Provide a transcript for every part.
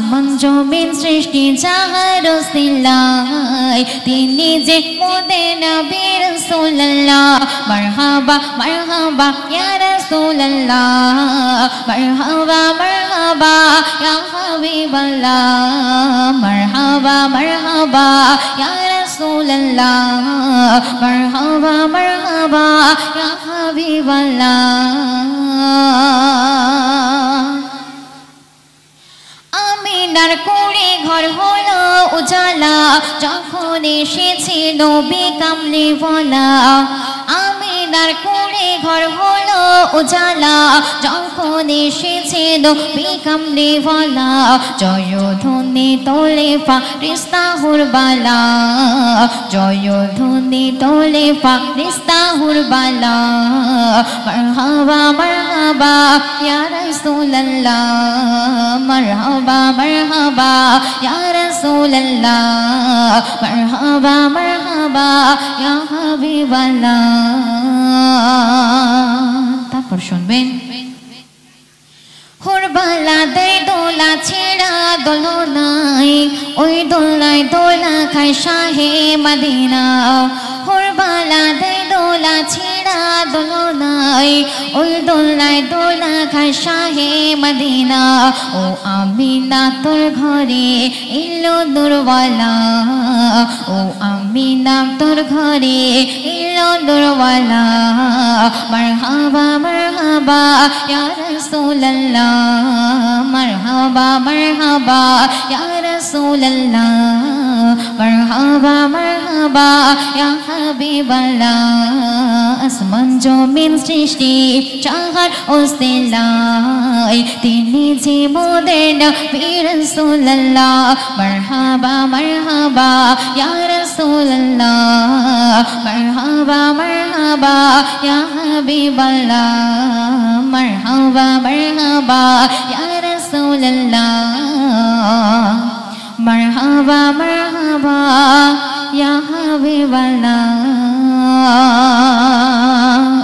আসমান জমিন সৃষ্টি যাহার সিলাই তিনি যে মোদের নবী রাসূলুল্লাহ মারহাবা মারহাবা ইয়া রাসূলুল্লাহ মারহাবা মারহাবা ইয়া হাবিবাল্লাহ মারহাবা মারহাবা ইয়া রাসূলুল্লাহ মারহাবা মারহাবা ইয়া হাবিবাল্লাহ আমিনার কোলে ঘর হলো উজালা যখন এসেছে নবী কামলিওয়ালা আমিনার কোলে ঘর হলো উজালা যখন এসেছে নবী কামলিওয়ালা জয়ধ্বনি তোলে ফারিস্তা হুরবালা জয়ধ্বনি তোলে ফারিস্তা হুরবালা মারহাবা মারহাবা ইয়া রাসূলুল্লাহ মারহাবা মারহাবা ইয়া রাসূলুল্লাহ মারহাবা মারহাবা ইয়া হাবিবাল্লাহ তারপর শুনবেন হুরবালাদের দোলা ছেড়া দোলনাই ওই দোলায় দোলা খায় শাহে মদিনা হুরবালাদের দোলা ছেড়া দোলনাই ওই দোলায় দোলা খায় শাহে মদিনা ও আমিনা তোর ঘরে এলো নূরওয়ালা ও আমিনা তোর ঘরে এলো নূরওয়ালা মারহাবা মারহাবা ইয়া রাসূলুল্লাহ মারহাবা মারহাবা ইয়া রাসূলুল্লাহ মারহাবা মারহাবা ইয়া হাবিবাল্লাহ আসমান জমিন সৃষ্টি চাহার ওসিলাই তিনি যে মোদের নবী রাসূলুল্লাহ মারহাবা মারহাবা ইয়া রাসূলুল্লাহ মারহাবা মারহাবা ইয়া হাবিবাল্লাহ মারহাবা মারহাবা ইয়া রাসূলুল্লাহ মারহাবা মারহাবা ইয়া হাবিবাল্লাহ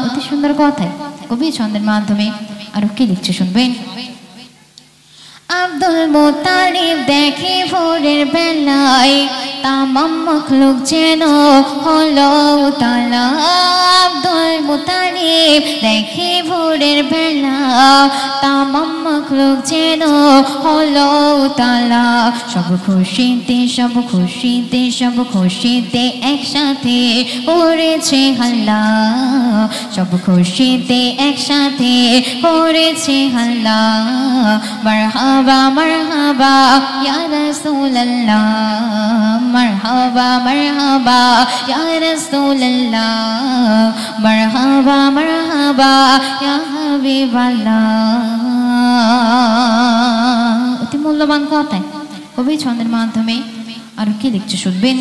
অতি সুন্দর কথায় কবি ছন্দের মাধ্যমে আরো কি লিখছে শুনবেন আব্দুল মুত্তালিব দেখে ভোরের বেলায় তামাম মখলুক যেন হলো তালা আব্দুল মুত্তালিব দেখে ভোরের বেলা তামাম মখলুক যেন হলো তালা সব খুশিতে সব খুশিতে সব খুশিতে একসাথে করেছে হাল্লা সব খুশিতে একসাথে করেছে হাল্লা মারহাবা মারহাবা ইয়া রাসূলুল্লাহ মারহাবা মারহাবা ইয়া রাসূলুল্লাহ মারহাবা মারহাবা ইয়া হাবিবাল্লাহ অতি মূল্যবান কথা কবি ছন্দের মাধ্যমে আর কি লিখছে শুনবেন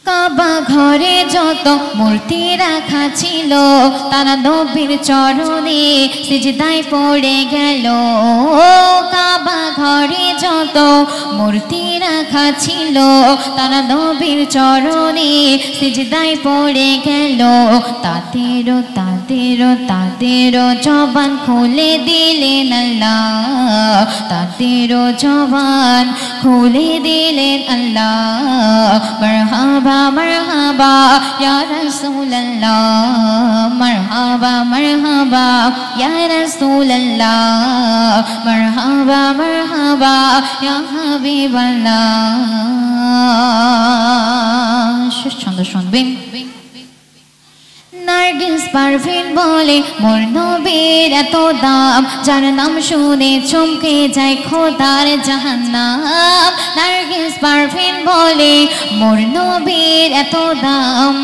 কাবা ঘরে যত মূর্তি রাখা ছিল তারা নবীর চরণে সিজদায় পড়ে গেল কাবা ঘরে যত মূর্তি রাখা ছিল তারা নবীর চরণে সিজদায় পড়ে গেল তাদেরও তাদেরও তাদেরও জবান খুলে দিলেন আল্লাহ তাদেরও জবান খুলে দিলেন আল্লাহ মারহাবা মারহাবা ইয়া রাসূলুল্লাহ মারহাবা মারহাবা ইয়া রাসূলুল্লাহ মারহাবা মারহাবা ইয়া হাবিবাল্লাহ শেষ ছন্দ শুনবেন নার্গিস পারভিন বলে মোর নবীর এত দাম যার নাম শুনে চমকে যায় খোদার জাহান্নাম নার্গিস পারভিন বলে মোর নবীর এত দাম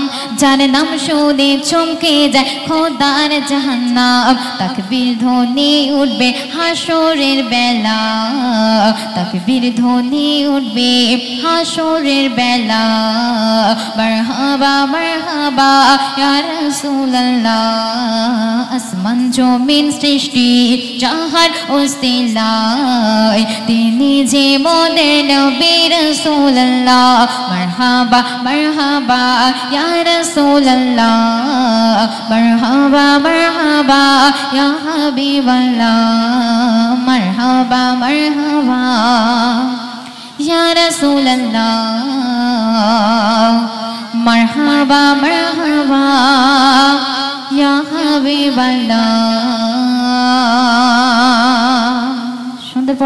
যার নাম শুনে চমকে যায় খোদার জাহান্নাম তাকবীর ধ্বনি উঠবে হাসরের বেলা তাকবীর ধ্বনি উঠবে হাসরের বেলা মারহাবা মারহাবা ইয়া রাসূলুল্লাহ আসমান জমিন সৃষ্টি যাহার ওসিলায় তিনি যে মোদের নবী রাসূলুল্লাহ মারহাবা মারহাবা ইয়া রাসূলুল্লাহ মারহাবা মারহাবা ইয়া হাবিবাল্লাহ মারহাবা মারহাবা ইয়া রাসূলুল্লাহ মারহাবা মারহাবা ইয়া হাবিবাল্লাহ। সুন্দর।